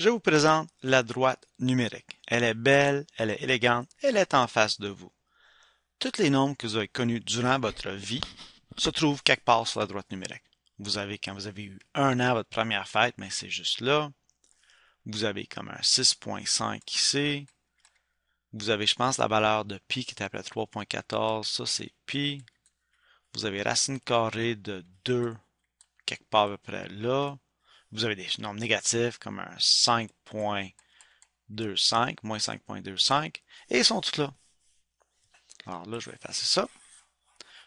Je vous présente la droite numérique. Elle est belle, elle est élégante, elle est en face de vous. Tous les nombres que vous avez connus durant votre vie se trouvent quelque part sur la droite numérique. Quand vous avez eu 1 an, votre première fête, mais c'est juste là. Vous avez comme un 6,5 ici. Vous avez, je pense, la valeur de pi qui est appelée 3,14. Ça, c'est pi. Vous avez racine carrée de 2 quelque part à peu près là. Vous avez des nombres négatifs comme un 5,25, moins 5,25, et ils sont tous là. Alors là, je vais effacer ça.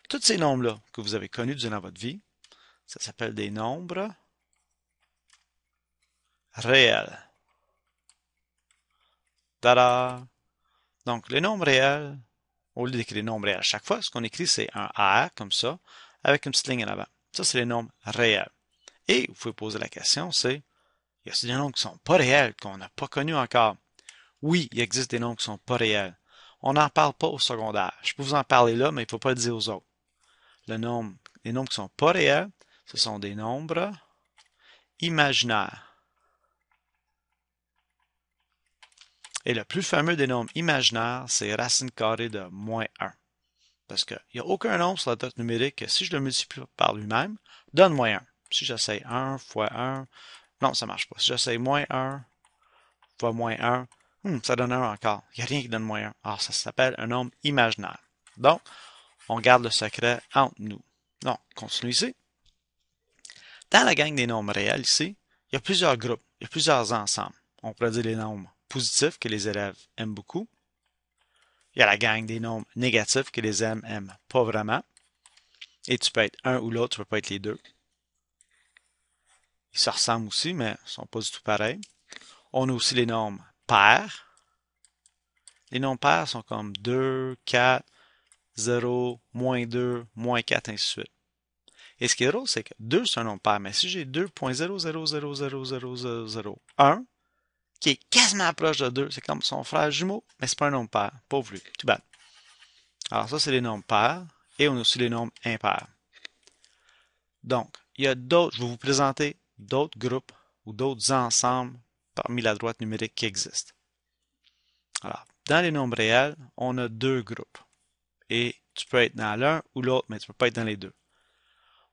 Tous ces nombres-là que vous avez connus durant votre vie, ça s'appelle des nombres réels. Tada! Donc, les nombres réels, au lieu d'écrire les nombres réels à chaque fois, ce qu'on écrit, c'est un R comme ça, avec une petite ligne en avant. Ça, c'est les nombres réels. Et vous pouvez poser la question, c'est, y a-t-il des nombres qui ne sont pas réels, qu'on n'a pas connus encore? Oui, il existe des nombres qui ne sont pas réels. On n'en parle pas au secondaire. Je peux vous en parler là, mais il ne faut pas le dire aux autres. Les nombres qui ne sont pas réels, ce sont des nombres imaginaires. Et le plus fameux des nombres imaginaires, c'est racine carrée de -1. Parce qu'il n'y a aucun nombre sur la droite numérique que si je le multiplie par lui-même, donne -1. Si j'essaye 1 fois 1, non, ça ne marche pas. Si j'essaye -1 fois -1, ça donne 1 encore. Il n'y a rien qui donne -1. Alors, ça s'appelle un nombre imaginaire. Donc, on garde le secret entre nous. Donc, continue ici. Dans la gang des nombres réels ici, il y a plusieurs groupes, il y a plusieurs ensembles. On pourrait dire les nombres positifs que les élèves aiment beaucoup. Il y a la gang des nombres négatifs que les élèves aiment pas vraiment. Et tu peux être un ou l'autre, tu peux pas être les deux. Ils se ressemblent aussi, mais ils sont pas du tout pareils. On a aussi les nombres pairs. Les nombres pairs sont comme 2, 4, 0, -2, -4, ainsi de suite. Et ce qui est drôle, c'est que 2, c'est un nombre pair. Mais si j'ai 2,000000001, qui est quasiment proche de 2, c'est comme son frère jumeau, mais c'est pas un nombre pair. Pauvre lui. Tout bad. Alors ça, c'est les nombres pairs. Et on a aussi les nombres impairs. Donc, il y a d'autres, je vais vous présenter d'autres groupes ou d'autres ensembles parmi la droite numérique qui existent. Alors, dans les nombres réels, on a deux groupes. Et tu peux être dans l'un ou l'autre, mais tu ne peux pas être dans les deux.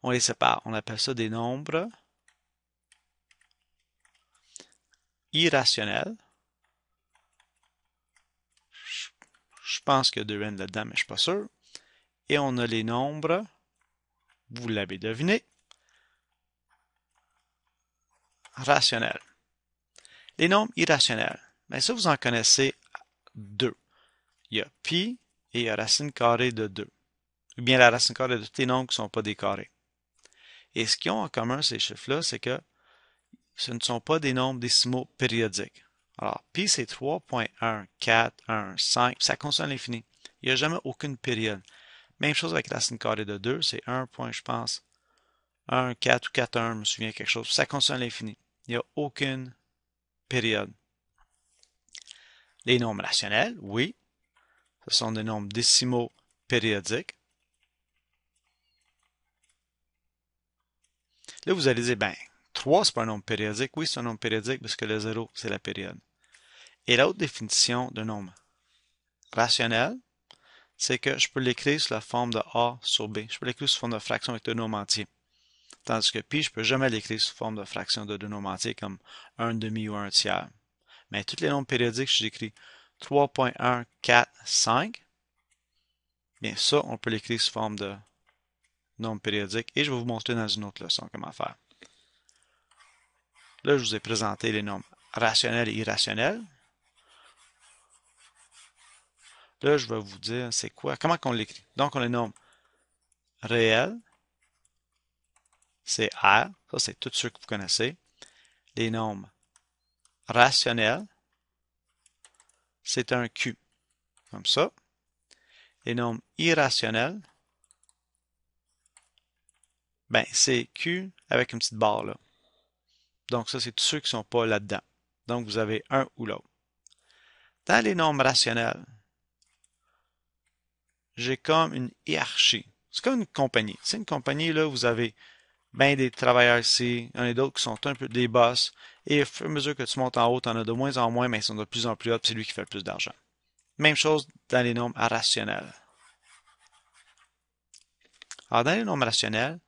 On les sépare. On appelle ça des nombres irrationnels. Je pense qu'il y a deux N là-dedans, mais je ne suis pas sûr. Et on a les nombres, vous l'avez deviné, rationnels. Les nombres irrationnels, mais ça, vous en connaissez deux. Il y a pi et il y a racine carrée de 2. Ou bien la racine carrée de tous les nombres qui ne sont pas des carrés. Et ce qu'ils ont en commun, ces chiffres-là, c'est que ce ne sont pas des nombres décimaux périodiques. Alors, pi, c'est 3,141,5. Ça continue à l'infini. Il n'y a jamais aucune période. Même chose avec racine carrée de 2, c'est 1, je pense, 1, 4 ou 4, 1, je me souviens quelque chose. Ça continue à l'infini. Il n'y a aucune période. Les nombres rationnels, oui, ce sont des nombres décimaux périodiques. Là, vous allez dire, ben, 3, c'est pas un nombre périodique. Oui, c'est un nombre périodique parce que le 0, c'est la période. Et l'autre définition d'un nombre rationnel, c'est que je peux l'écrire sous la forme de A sur B. Je peux l'écrire sous forme de fraction avec deux nombres entiers. Tandis que pi, je ne peux jamais l'écrire sous forme de fraction de deux nombres entiers comme 1 demi ou 1 tiers. Mais tous les nombres périodiques, si j'écris 3,145, bien ça, on peut l'écrire sous forme de nombre périodique. Et je vais vous montrer dans une autre leçon comment faire. Là, je vous ai présenté les nombres rationnels et irrationnels. Là, je vais vous dire c'est quoi, comment on l'écrit. Donc, on les nomme réels, c'est R, ça c'est tous ceux que vous connaissez. Les nombres rationnels, c'est un Q, comme ça. Les nombres irrationnels, ben c'est Q avec une petite barre là. Donc, ça, c'est tous ceux qui ne sont pas là-dedans. Donc, vous avez un ou l'autre. Dans les nombres rationnels, j'ai comme une hiérarchie. C'est comme une compagnie. C'est une compagnie, là, vous avez ben des travailleurs ici, il y en a d'autres qui sont un peu des boss, et au fur et à mesure que tu montes en haut, tu en as de moins en moins, mais ils sont de plus en plus hauts, c'est lui qui fait le plus d'argent. Même chose dans les nombres rationnels. Alors, dans les nombres rationnels,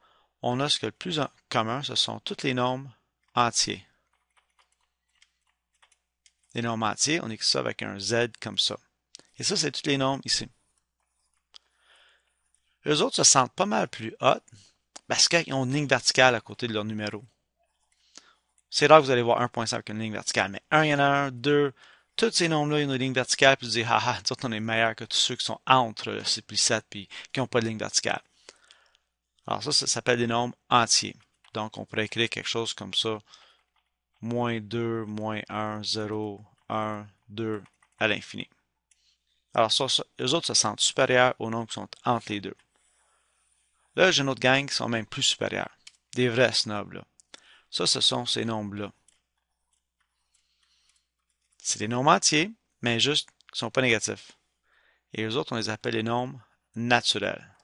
on a ce que le plus en commun, ce sont tous les nombres entiers. Les nombres entiers, on écrit ça avec un Z comme ça. Et ça, c'est tous les nombres ici. Eux autres se sentent pas mal plus hauts parce qu'ils ont une ligne verticale à côté de leur numéro. C'est rare que vous allez voir 1.5 avec une ligne verticale, mais 1, il y en a un, 2, tous ces nombres-là, ils ont une ligne verticale, puis vous dites, haha, nous autres, on est meilleurs que tous ceux qui sont entre le 6 et 7, puis qui n'ont pas de ligne verticale. Alors ça s'appelle des nombres entiers. Donc, on pourrait écrire quelque chose comme ça, moins 2, moins 1, 0, 1, 2, à l'infini. Alors ça, eux autres se sentent supérieurs aux nombres qui sont entre les deux. Là, j'ai une autre gang qui sont même plus supérieurs. Des vrais snobs, là. Ça, ce sont ces nombres-là. C'est des nombres entiers, mais juste qui ne sont pas négatifs. Et eux autres, on les appelle les nombres naturels.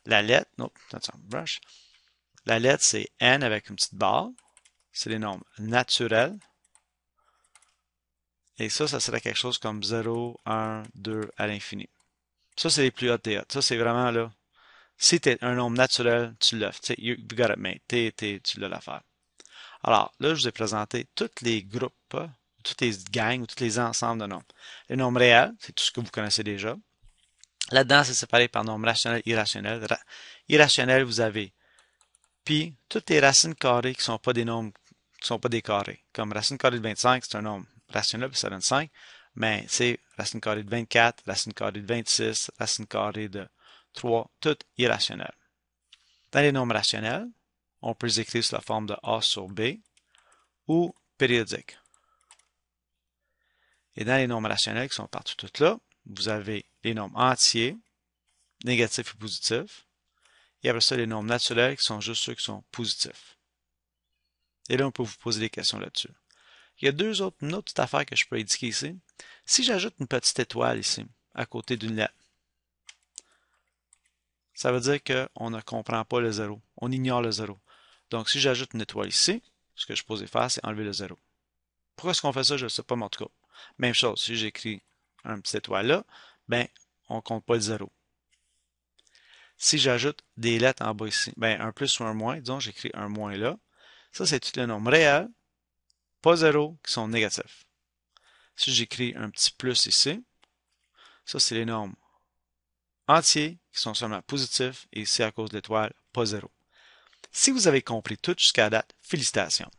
La lettre, non, attention, brush. La lettre, c'est N avec une petite barre. C'est les nombres naturels. Et ça serait quelque chose comme 0, 1, 2 à l'infini. Ça, c'est les plus hautes des hautes. Ça, c'est vraiment là. Si tu es un nombre naturel, tu l'as. You got it made. Tu l'as l'affaire. Alors, là, je vous ai présenté tous les groupes, toutes les gangs ou tous les ensembles de nombres. Les nombres réels, c'est tout ce que vous connaissez déjà. Là-dedans, c'est séparé par nombres rationnels et irrationnels. Irrationnel, vous avez pi, toutes les racines carrées qui ne sont pas des nombres, qui ne sont pas des carrés. Comme racine carrée de 25, c'est un nombre rationnel, puis ça donne 5. Mais c'est racine carrée de 24, racine carrée de 26, racine carrée de 3, tout irrationnel. Dans les nombres rationnels, on peut les écrire sous la forme de A sur B ou périodique. Et dans les nombres rationnels qui sont partout toutes là, vous avez les nombres entiers, négatifs et positifs. Et après ça, les nombres naturels qui sont juste ceux qui sont positifs. Et là, on peut vous poser des questions là-dessus. Il y a une autre petite affaire que je peux indiquer ici. Si j'ajoute une petite étoile ici, à côté d'une lettre, ça veut dire qu'on ne comprend pas le zéro. On ignore le zéro. Donc, si j'ajoute une étoile ici, ce que je peux faire, c'est enlever le zéro. Pourquoi est-ce qu'on fait ça? Je ne sais pas, mais en tout cas. Même chose, si j'écris un petit étoile là, ben, on ne compte pas le zéro. Si j'ajoute des lettres en bas ici, ben, un plus ou un moins, disons, j'écris un moins là. Ça, c'est tous les nombres réels, pas zéro, qui sont négatifs. Si j'écris un petit plus ici, ça, c'est les nombres entiers qui sont seulement positifs, et ici, à cause de l'étoile, pas zéro. Si vous avez compris tout jusqu'à date, félicitations.